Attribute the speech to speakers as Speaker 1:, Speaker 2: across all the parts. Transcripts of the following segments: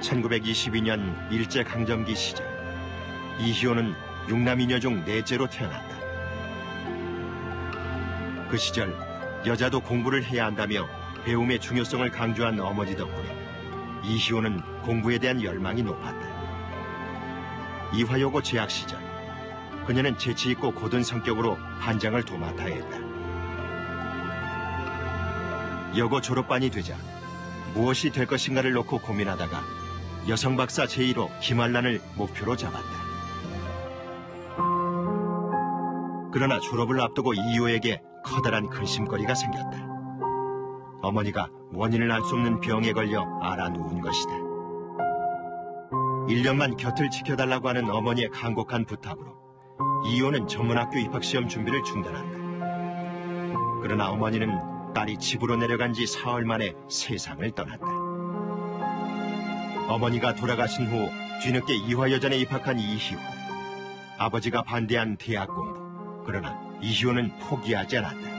Speaker 1: (1922년) 일제강점기 시절 이희호는 6남이녀 중 넷째로 태어났다. 그 시절 여자도 공부를 해야 한다며 배움의 중요성을 강조한 어머니 덕분에 이희호는 공부에 대한 열망이 높았다. 이화여고 재학 시절 그녀는 재치있고 고든 성격으로 반장을 도맡아야 했다. 여고 졸업반이 되자 무엇이 될 것인가를 놓고 고민하다가 여성박사 제1호 김한란을 목표로 잡았다. 그러나 졸업을 앞두고 이효에게 커다란 근심거리가 생겼다. 어머니가 원인을 알 수 없는 병에 걸려 알아누운 것이다. 1년만 곁을 지켜달라고 하는 어머니의 간곡한 부탁으로 이효는 전문학교 입학시험 준비를 중단한다. 그러나 어머니는 딸이 집으로 내려간 지 사흘 만에 세상을 떠났다. 어머니가 돌아가신 후 뒤늦게 이화여전에 입학한 이희호. 아버지가 반대한 대학 공부. 그러나 이희호는 포기하지 않았다.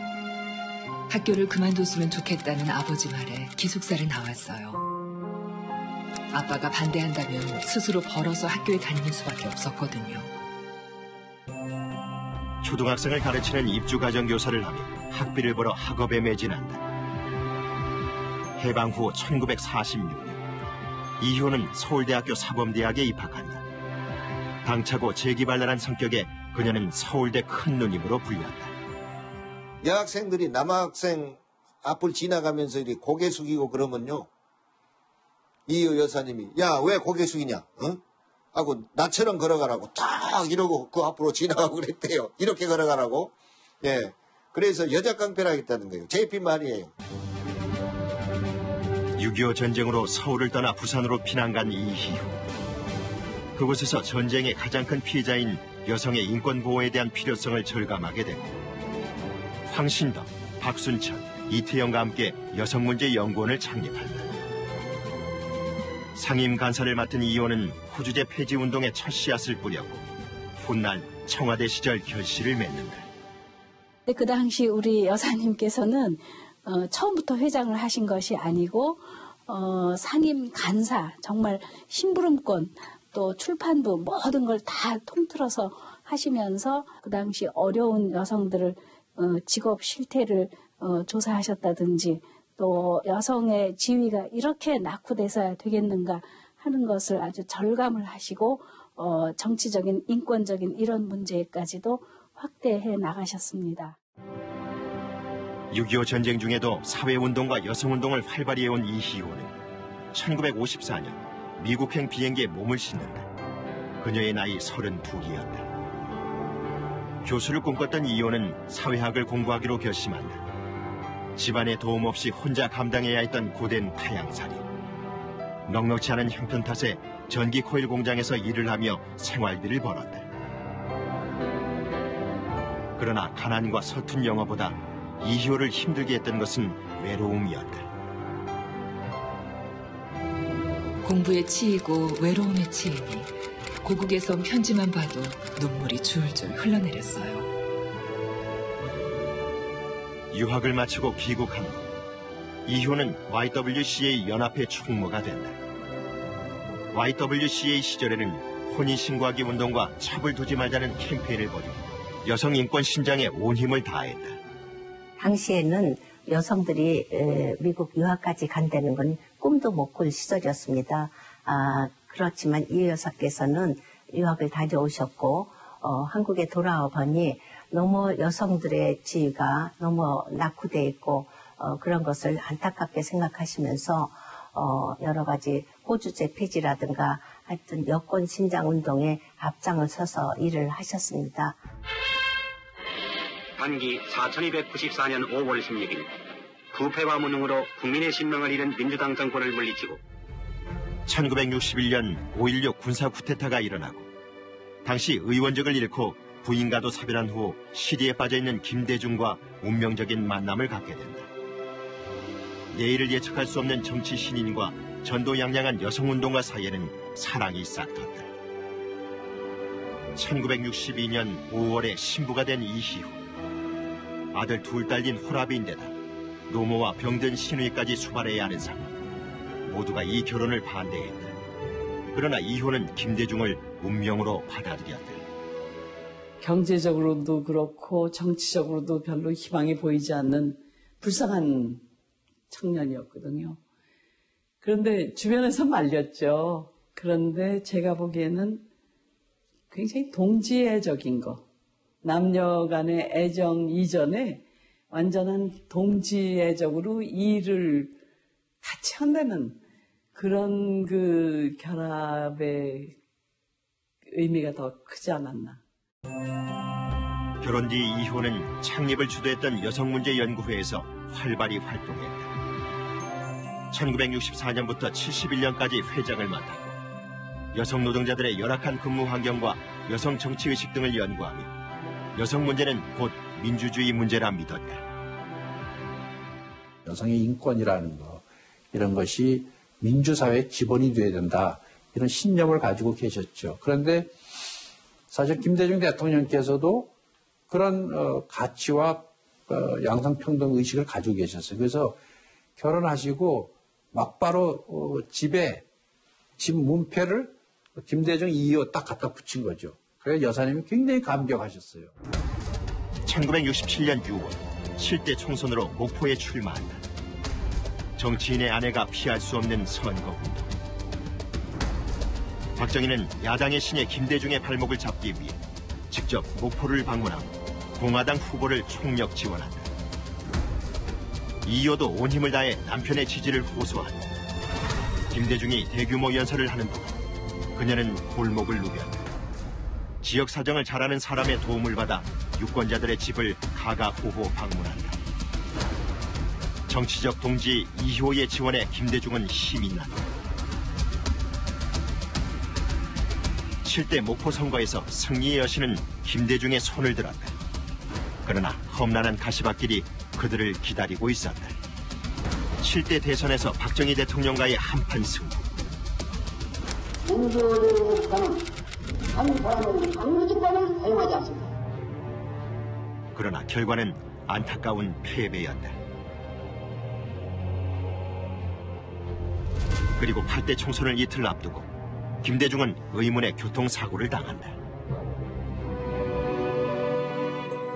Speaker 2: 학교를 그만뒀으면 좋겠다는 아버지 말에 기숙사를 나왔어요. 아빠가 반대한다면 스스로 벌어서 학교에 다니는 수밖에 없었거든요.
Speaker 1: 초등학생을 가르치는 입주가정교사를 하며 학비를 벌어 학업에 매진한다. 해방 후 1946년 이효는 서울대학교 사범대학에 입학한다. 당차고 재기발랄한 성격에 그녀는 서울대 큰 누님으로 불렸다.
Speaker 3: 여학생들이 남학생 앞을 지나가면서 이렇게 고개 숙이고 그러면요. 이효 여사님이 야, 왜 고개 숙이냐? 응? 하고 나처럼 걸어가라고 딱 이러고 그 앞으로 지나가고 그랬대요. 이렇게 걸어가라고. 예. 그래서 여자 깡패를 하겠다는 거예요. 제 빈말이에요.
Speaker 1: 6.25 전쟁으로 서울을 떠나 부산으로 피난간 이희호. 그곳에서 전쟁의 가장 큰 피해자인 여성의 인권 보호에 대한 필요성을 절감하게 됐고 황신덕, 박순천, 이태영과 함께 여성문제 연구원을 창립한다. 상임 간사를 맡은 이효는 호주제 폐지운동의 첫 씨앗을 뿌렸고 훗날 청와대 시절 결실을 맺는다.
Speaker 4: 그 당시 우리 여사님께서는 처음부터 회장을 하신 것이 아니고 상임 간사, 정말 심부름권, 또 출판부 모든 걸 다 통틀어서 하시면서 그 당시 어려운 여성들을 직업 실태를 조사하셨다든지 또 여성의 지위가 이렇게 낙후돼서야 되겠는가 하는 것을 아주 절감을 하시고 정치적인 인권적인 이런 문제까지도 확대해 나가셨습니다.
Speaker 1: 6.25 전쟁 중에도 사회운동과 여성운동을 활발히 해온 이희호는 1954년 미국행 비행기에 몸을 싣는다. 그녀의 나이 32이었다. 교수를 꿈꿨던 이효는 사회학을 공부하기로 결심한다. 집안의 도움 없이 혼자 감당해야 했던 고된 타향살이. 넉넉지 않은 형편 탓에 전기 코일 공장에서 일을 하며 생활비를 벌었다. 그러나 가난과 서툰 영어보다 이효를 힘들게 했던 것은 외로움이었다.
Speaker 2: 공부에 치이고 외로움에 치이니 고국에서 편지만 봐도 눈물이 줄줄 흘러내렸어요.
Speaker 1: 유학을 마치고 귀국한 후 이효는 YWCA 연합회 총무가 된다. YWCA 시절에는 혼인신고하기 운동과 첩을 두지 말자는 캠페인을 벌이고 여성 인권 신장에 온 힘을 다했다.
Speaker 5: 당시에는 여성들이 미국 유학까지 간다는 건 꿈도 못 꿀 시절이었습니다. 그렇지만 이 여사께서는 유학을 다녀오셨고 한국에 돌아와 보니 너무 여성들의 지위가 너무 낙후되어 있고 그런 것을 안타깝게 생각하시면서 여러 가지 호주제 폐지라든가 하여튼 여권 신장 운동에 앞장을 서서 일을 하셨습니다.
Speaker 6: 단기 4294년 5월 16일 부패와 무능으로 국민의 신명을 잃은 민주당 정권을 물리치고
Speaker 1: 1961년 5.16 군사 쿠데타가 일어나고 당시 의원직을 잃고 부인과도 사별한 후 시리에 빠져있는 김대중과 운명적인 만남을 갖게 된다. 내일을 예측할 수 없는 정치 신인과 전도양양한 여성운동가 사이에는 사랑이 싹텄다. 1962년 5월에 신부가 된 이희호. 아들 둘 딸린 호랍인데다 노모와 병든 신우이까지 수발해야 하는 상황. 모두가 이 결혼을 반대했다. 그러나 이효는 김대중을 운명으로 받아들였다.
Speaker 7: 경제적으로도 그렇고 정치적으로도 별로 희망이 보이지 않는 불쌍한 청년이었거든요. 그런데 주변에서 말렸죠. 그런데 제가 보기에는 굉장히 동지애적인 거, 남녀 간의 애정 이전에 완전한 동지애적으로 일을 같이 한다는 그런 그 결합의 의미가 더 크지 않았나.
Speaker 1: 결혼 뒤 이효는 창립을 주도했던 여성문제연구회에서 활발히 활동했다. 1964년부터 71년까지 회장을 맡았고 여성 노동자들의 열악한 근무 환경과 여성 정치의식 등을 연구하며 여성 문제는 곧 민주주의 문제라 믿었다.
Speaker 8: 여성의 인권이라는 거, 이런 것이 민주사회의 기본이 돼야 된다. 이런 신념을 가지고 계셨죠. 그런데 사실 김대중 대통령께서도 그런 가치와 양성평등 의식을 가지고 계셨어요. 그래서 결혼하시고 막바로 집 문패를 김대중 이호 딱 갖다 붙인 거죠. 그래서 여사님이 굉장히 감격하셨어요.
Speaker 1: 1967년 6월 7대 총선으로 목포에 출마한다. 정치인의 아내가 피할 수 없는 선거운동. 박정희는 야당의 신예 김대중의 발목을 잡기 위해 직접 목포를 방문하고 공화당 후보를 총력 지원한다. 이효도 온 힘을 다해 남편의 지지를 호소한다. 김대중이 대규모 연설을 하는 동안 그녀는 골목을 누볐다. 지역 사정을 잘 아는 사람의 도움을 받아 유권자들의 집을 가가호호 방문한다. 정치적 동지 이효의 지원에 김대중은 힘이 난다. 7대 목포 선거에서 승리의 여신은 김대중의 손을 들었다. 그러나 험난한 가시밭길이 그들을 기다리고 있었다. 7대 대선에서 박정희 대통령과의 한판 승부.
Speaker 9: 민주주의국가는 한 사람의 강력직권을 사용하지 않습니다.
Speaker 1: 그러나 결과는 안타까운 패배였다. 그리고 8대 총선을 이틀 앞두고 김대중은 의문의 교통사고를 당한다.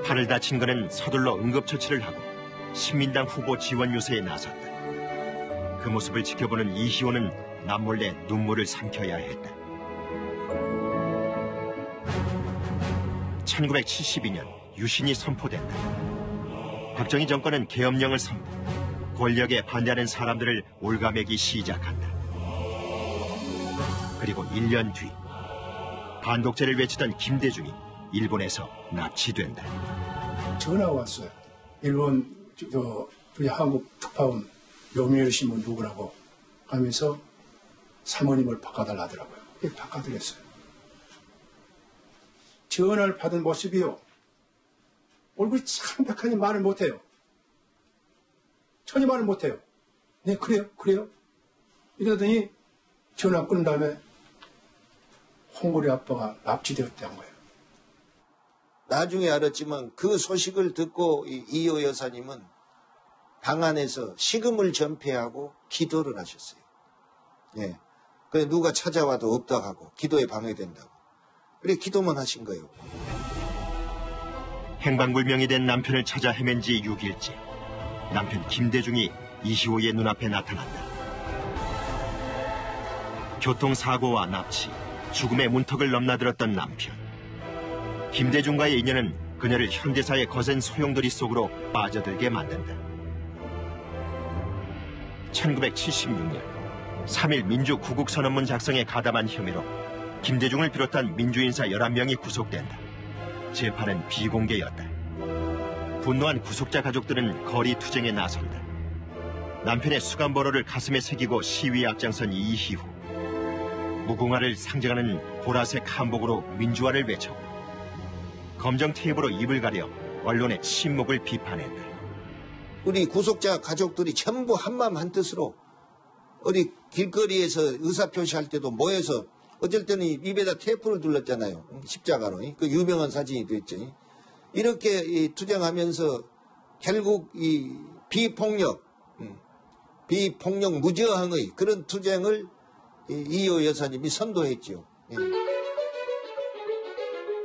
Speaker 1: 팔을 다친 그는 서둘러 응급처치를 하고 신민당 후보 지원 유세에 나섰다. 그 모습을 지켜보는 이희호는 남몰래 눈물을 삼켜야 했다. 1972년 유신이 선포된다. 박정희 정권은 계엄령을 선포, 권력에 반대하는 사람들을 올가매기 시작한다. 그리고 1년 뒤 반독재를 외치던 김대중이 일본에서 납치된다.
Speaker 10: 전화가 왔어요. 일본 우리 한국 특파원 요미우리 신문 누구라고 하면서 사모님을 바꿔달라 하더라고요. 바꿔드렸어요. 전화를 받은 모습이요. 얼굴이 창백하니 말을 못해요. 전혀 말을 못해요. 네, 그래요. 이러더니 전화 끊은 다음에 홍고리 아빠가 납치되었다는 거예요.
Speaker 3: 나중에 알았지만 그 소식을 듣고 이효 여사님은 방 안에서 식음을 전폐하고 기도를 하셨어요. 예. 그래 누가 찾아와도 없다 하고 기도에 방해된다고. 그래 기도만 하신 거예요.
Speaker 1: 행방불명이 된 남편을 찾아 헤맨 지 6일째. 남편 김대중이 이희호의 눈앞에 나타난다. 교통사고와 납치, 죽음의 문턱을 넘나들었던 남편. 김대중과의 인연은 그녀를 현대사의 거센 소용돌이 속으로 빠져들게 만든다. 1976년 3.1 민주구국선언문 작성에 가담한 혐의로 김대중을 비롯한 민주인사 11명이 구속된다. 재판은 비공개였다. 분노한 구속자 가족들은 거리 투쟁에 나선다. 남편의 수감번호를 가슴에 새기고 시위에 앞장선 이희호. 무궁화를 상징하는 보라색 한복으로 민주화를 외쳤고 검정 테이프로 입을 가려 언론의 침묵을 비판했다.
Speaker 3: 우리 구속자 가족들이 전부 한마음 한뜻으로 어디 길거리에서 의사표시할 때도 모여서 어쩔 때는 입에다 테이프를 둘렀잖아요. 십자가로. 그 유명한 사진이 됐죠. 이렇게 투쟁하면서 결국 이 비폭력 무저항의 그런 투쟁을 이효 여사님이 선도했죠.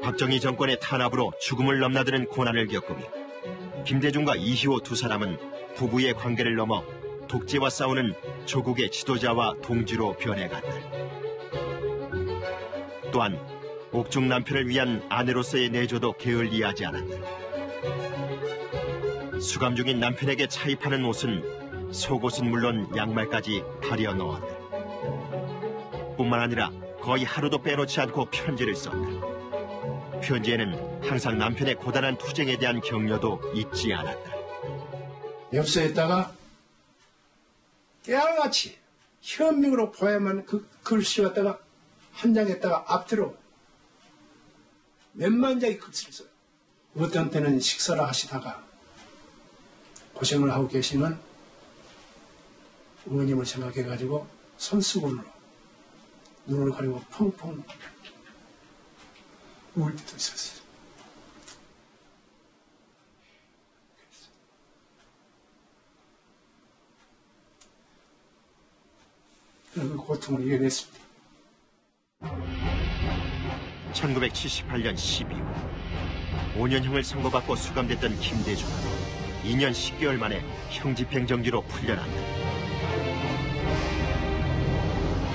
Speaker 1: 박정희 정권의 탄압으로 죽음을 넘나드는 고난을 겪으며 김대중과 이희호 두 사람은 부부의 관계를 넘어 독재와 싸우는 조국의 지도자와 동지로 변해갔다. 또한 옥중 남편을 위한 아내로서의 내조도 게을리하지 않았다. 수감 중인 남편에게 차입하는 옷은 속옷은 물론 양말까지 다려 넣었다. 뿐만 아니라 거의 하루도 빼놓지 않고 편지를 썼다. 편지에는 항상 남편의 고단한 투쟁에 대한 격려도 잊지 않았다.
Speaker 10: 엽서에다가 깨알같이 현명으로 보야만 그 글씨 갖다가 한 장에다가 앞뒤로 몇만 장의 글씨를 써요. 어떤 때는 식사를 하시다가 고생을 하고 계시면 어머님을 생각해가지고 손수건으로 눈을 가리고 펑펑 울 때도 있었어요. 그 고통을 이겨냈습니다.
Speaker 1: 1978년 12월 5년형을 선고받고 수감됐던 김대중은 2년 10개월 만에 형집행정지로 풀려난다.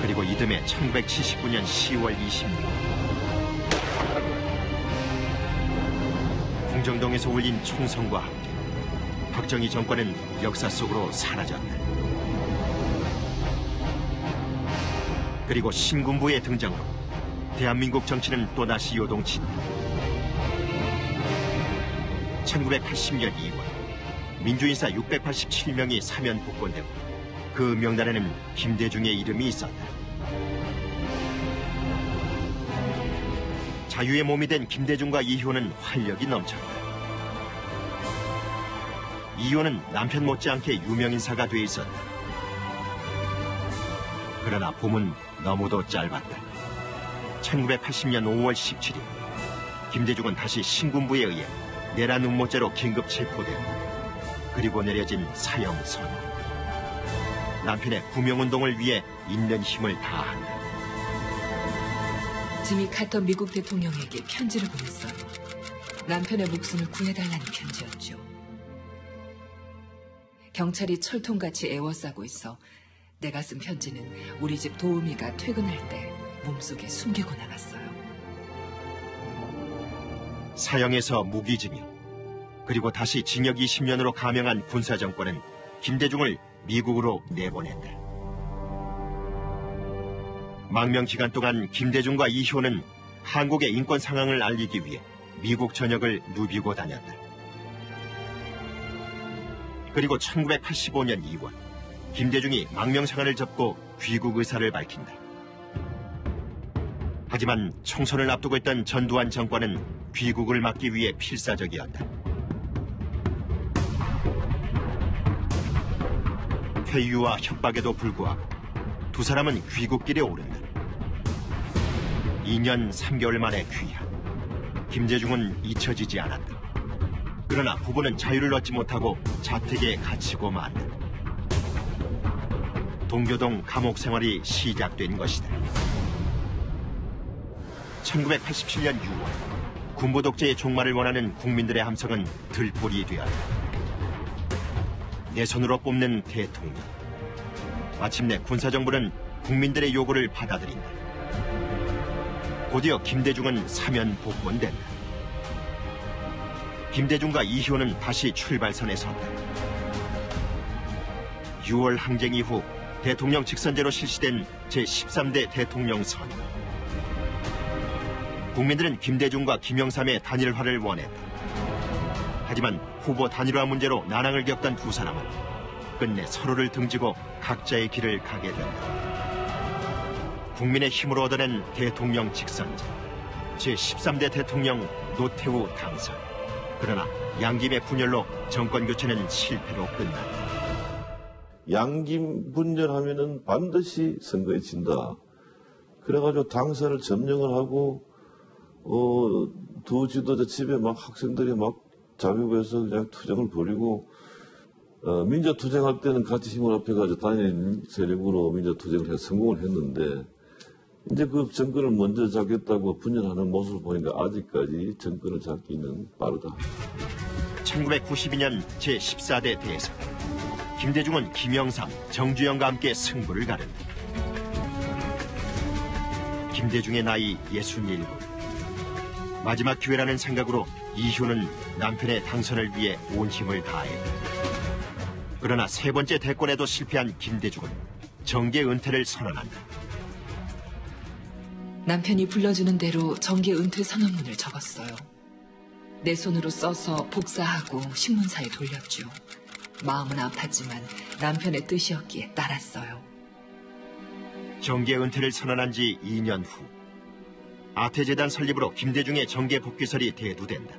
Speaker 1: 그리고 이듬해 1979년 10월 26일 궁정동에서 울린 총성과 함께 박정희 정권은 역사 속으로 사라졌다. 그리고 신군부의 등장으로 대한민국 정치는 또다시 요동친다. 1980년 2월 민주인사 687명이 사면 복권되고 그 명단에는 김대중의 이름이 있었다. 자유의 몸이 된 김대중과 이효는 활력이 넘쳤다. 이효는 남편 못지않게 유명인사가 돼 있었다. 그러나 봄은 너무도 짧았다. 1980년 5월 17일 김대중은 다시 신군부에 의해 내란 음모죄로 긴급 체포되고 그리고 내려진 사형선. 남편의 구명운동을 위해 있는 힘을 다한다.
Speaker 2: 지미 카터 미국 대통령에게 편지를 보냈어요. 남편의 목숨을 구해달라는 편지였죠. 경찰이 철통같이 에워싸고 있어 내가 쓴 편지는 우리 집 도우미가 퇴근할 때 몸속에 숨기고 나갔어요.
Speaker 1: 사형에서 무기징역, 그리고 다시 징역 20년으로 감형한 군사정권은 김대중을 미국으로 내보냈다. 망명 기간 동안 김대중과 이효는 한국의 인권 상황을 알리기 위해 미국 전역을 누비고 다녔다. 그리고 1985년 2월 김대중이 망명상한을 접고 귀국 의사를 밝힌다. 하지만 총선을 앞두고 있던 전두환 정권은 귀국을 막기 위해 필사적이었다. 회유와 협박에도 불구하고 두 사람은 귀국길에 오른다. 2년 3개월 만에 귀향. 김대중은 잊혀지지 않았다. 그러나 부부는 자유를 얻지 못하고 자택에 갇히고 만다. 동교동 감옥 생활이 시작된 것이다. 1987년 6월 군부 독재의 종말을 원하는 국민들의 함성은 들불이 되었다. 내 손으로 뽑는 대통령. 마침내 군사정부는 국민들의 요구를 받아들인다. 곧이어 김대중은 사면 복권된다. 김대중과 이효는 다시 출발선에 섰다. 6월 항쟁 이후 대통령 직선제로 실시된 제13대 대통령 선. 국민들은 김대중과 김영삼의 단일화를 원했다. 하지만 후보 단일화 문제로 난항을 겪던 두 사람은 끝내 서로를 등지고 각자의 길을 가게 된다. 국민의 힘으로 얻어낸 대통령 직선제, 제13대 대통령 노태우 당선. 그러나 양김의 분열로 정권 교체는 실패로 끝났다.
Speaker 11: 양김 분열하면은 반드시 선거에 진다. 그래가지고 당사를 점령을 하고 두 지도자 집에 막 학생들이 막 자비부에서 그냥 투쟁을 벌이고 민주투쟁할 때는 같이 힘을 합해가지고 단일 세력으로 민주투쟁을 해서 성공을 했는데 이제 그 정권을 먼저 잡겠다고 분열하는 모습을 보니까 아직까지 정권을 잡기는 빠르다.
Speaker 1: 1992년 제14대 대선. 김대중은 김영삼, 정주영과 함께 승부를 가른다. 김대중의 나이 67. 마지막 기회라는 생각으로 이효는 남편의 당선을 위해 온 힘을 다했다. 그러나 세 번째 대권에도 실패한 김대중은 정계 은퇴를 선언한다.
Speaker 2: 남편이 불러주는 대로 정계 은퇴 선언문을 적었어요. 내 손으로 써서 복사하고 신문사에 돌렸죠. 마음은 아팠지만 남편의 뜻이었기에 따랐어요.
Speaker 1: 정계 은퇴를 선언한 지 2년 후 아태재단 설립으로 김대중의 정계 복귀설이 대두된다.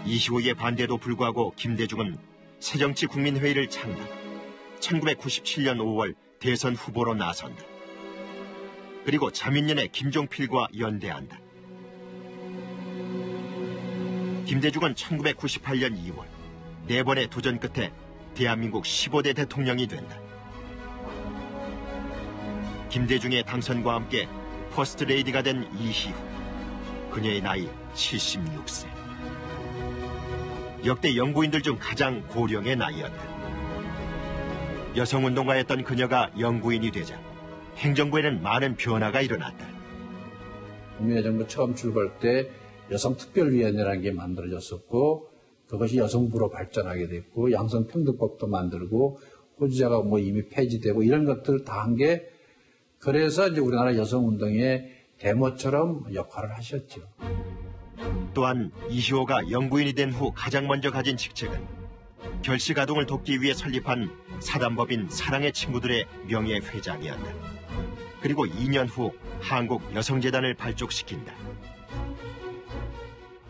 Speaker 1: 이시호의 반대도 불구하고 김대중은 새정치국민회의를 창당, 1997년 5월 대선 후보로 나선다. 그리고 자민련의 김종필과 연대한다. 김대중은 1998년 2월 4번의 도전 끝에 대한민국 15대 대통령이 된다. 김대중의 당선과 함께 퍼스트레이디가 된 이희우. 그녀의 나이 76세. 역대 영부인들 중 가장 고령의 나이였다. 여성운동가였던 그녀가 영부인이 되자 행정부에는 많은 변화가 일어났다.
Speaker 8: 노무현 정부 처음 출발 때 여성특별위원회라는 게 만들어졌었고 그것이 여성부로 발전하게 됐고 양성평등법도 만들고 호주제가 뭐 이미 폐지되고 이런 것들을 다 한 게 그래서 이제 우리나라 여성운동의 데모처럼 역할을 하셨죠.
Speaker 1: 또한 이희호가 영부인이 된 후 가장 먼저 가진 직책은 결시가동을 돕기 위해 설립한 사단법인 사랑의 친구들의 명예회장이었다. 그리고 2년 후 한국여성재단을 발족시킨다.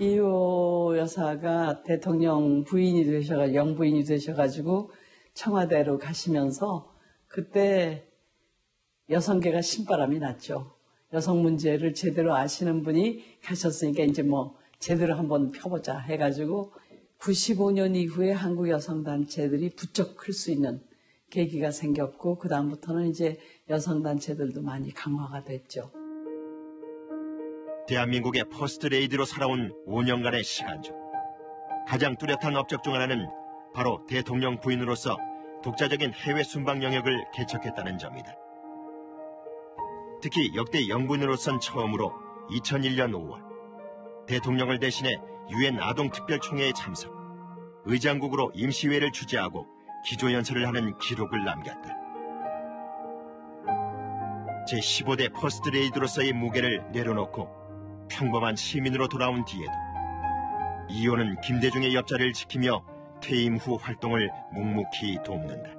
Speaker 7: 이효 여사가 대통령 부인이 되셔가지고 영부인이 되셔가지고 청와대로 가시면서 그때 여성계가 신바람이 났죠. 여성 문제를 제대로 아시는 분이 가셨으니까 이제 뭐 제대로 한번 펴보자 해가지고 95년 이후에 한국 여성단체들이 부쩍 클 수 있는 계기가 생겼고 그 다음부터는 이제 여성단체들도 많이 강화가 됐죠.
Speaker 1: 대한민국의 퍼스트레이디로 살아온 5년간의 시간 중 가장 뚜렷한 업적 중 하나는 바로 대통령 부인으로서 독자적인 해외 순방 영역을 개척했다는 점이다. 특히 역대 영부인으로선 처음으로 2001년 5월 대통령을 대신해 유엔 아동특별총회에 참석, 의장국으로 임시회를 주재하고 기조연설을 하는 기록을 남겼다. 제15대 퍼스트레이디로서의 무게를 내려놓고 평범한 시민으로 돌아온 뒤에도 이효는 김대중의 옆자리를 지키며 퇴임 후 활동을 묵묵히 돕는다.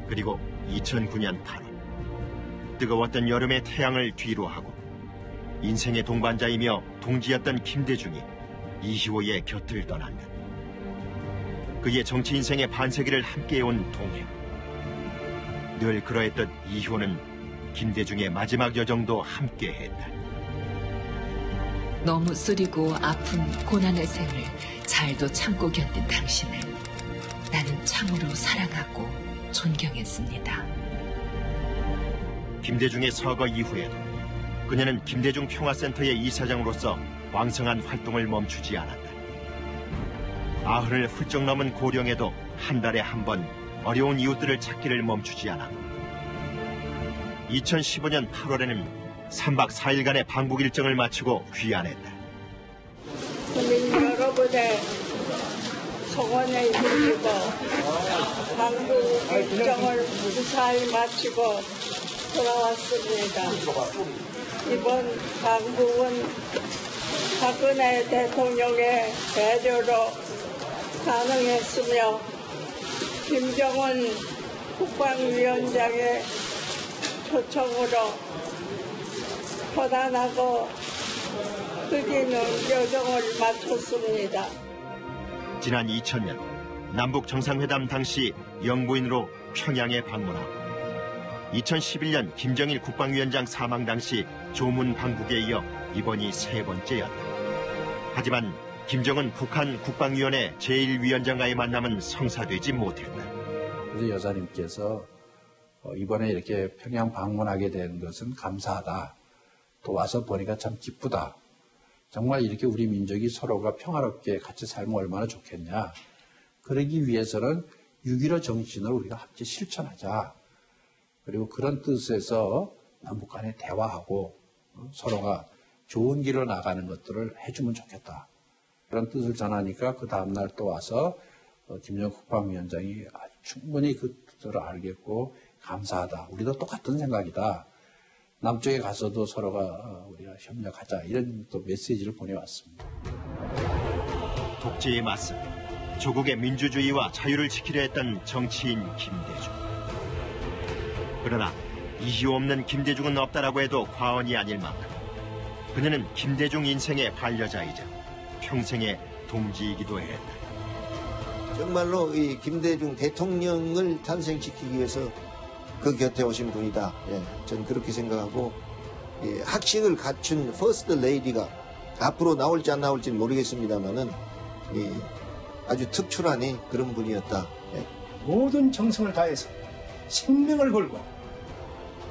Speaker 1: 그리고 2009년 8월 뜨거웠던 여름의 태양을 뒤로하고 인생의 동반자이며 동지였던 김대중이 이희호의 곁을 떠난다. 그의 정치 인생의 반세기를 함께해온 동행. 늘 그러했던 이희호는 김대중의 마지막 여정도 함께했다.
Speaker 2: 너무 쓰리고 아픈 고난의 생을 잘도 참고 견딘 당신을 나는 참으로 사랑하고 존경했습니다.
Speaker 1: 김대중의 서거 이후에도 그녀는 김대중 평화센터의 이사장으로서 왕성한 활동을 멈추지 않았다. 90을 훌쩍 넘은 고령에도 한 달에 한 번 어려운 이웃들을 찾기를 멈추지 않았고 2015년 8월에는 3박 4일간의 방북 일정을 마치고 귀환했다.
Speaker 12: 국민 여러분의 성원에 힘입어 방북 일정을 무사히 마치고 돌아왔습니다. 이번 방북은 박근혜 대통령의 배려로 가능했으며 김정은 국방위원장의 초청으로 편안하고 뜻있는 여정을 마쳤습니다.
Speaker 1: 지난 2000년 남북 정상회담 당시 영부인으로 평양에 방문하고 2011년 김정일 국방위원장 사망 당시 조문 방북에 이어 이번이 세 번째였다. 하지만 김정은 북한 국방위원회 제1위원장과의 만남은 성사되지 못했다.
Speaker 8: 그래서 여사님께서 이번에 이렇게 평양 방문하게 된 것은 감사하다. 또 와서 보니까 참 기쁘다. 정말 이렇게 우리 민족이 서로가 평화롭게 같이 살면 얼마나 좋겠냐. 그러기 위해서는 6.15 정신을 우리가 함께 실천하자. 그리고 그런 뜻에서 남북 간에 대화하고 서로가 좋은 길로 나가는 것들을 해주면 좋겠다. 그런 뜻을 전하니까 그 다음날 또 와서 김정은 국방위원장이 충분히 그 뜻을 알겠고 감사하다. 우리도 똑같은 생각이다. 남쪽에 가서도 서로가 우리가 협력하자. 이런 또 메시지를 보내왔습니다.
Speaker 1: 독재에 맞서 조국의 민주주의와 자유를 지키려 했던 정치인 김대중. 그러나 이유 없는 김대중은 없다라고 해도 과언이 아닐 만큼 그녀는 김대중 인생의 반려자이자 평생의 동지이기도 했다.
Speaker 3: 정말로 이 김대중 대통령을 탄생시키기 위해서 그 곁에 오신 분이다. 예, 전 그렇게 생각하고 학식을 갖춘 퍼스트 레이디가 앞으로 나올지 안 나올지는 모르겠습니다만은 아주 특출한 그런 분이었다. 예.
Speaker 10: 모든 정성을 다해서 생명을 걸고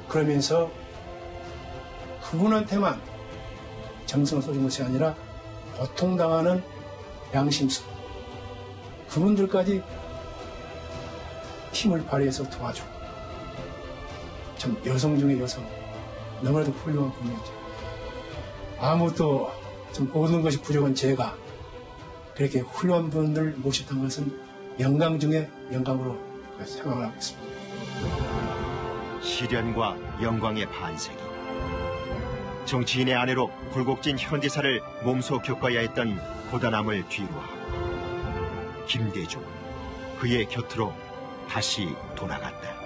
Speaker 10: 그러면서 그분한테만 정성을 쏟은 것이 아니라 고통당하는 양심수 그분들까지 힘을 발휘해서 도와주고 참 여성 중에 여성 너무나도 훌륭한 분이었죠. 아무것도 좀 모든 것이 부족한 제가 그렇게 훌륭한 분들 모셨던 것은 영광 중에 영광으로 생각을 하고 있습니다.
Speaker 1: 시련과 영광의 반세기. 정치인의 아내로 굴곡진 현대사를 몸소 겪어야 했던 고단함을 뒤로하고 김대중 그의 곁으로 다시 돌아갔다.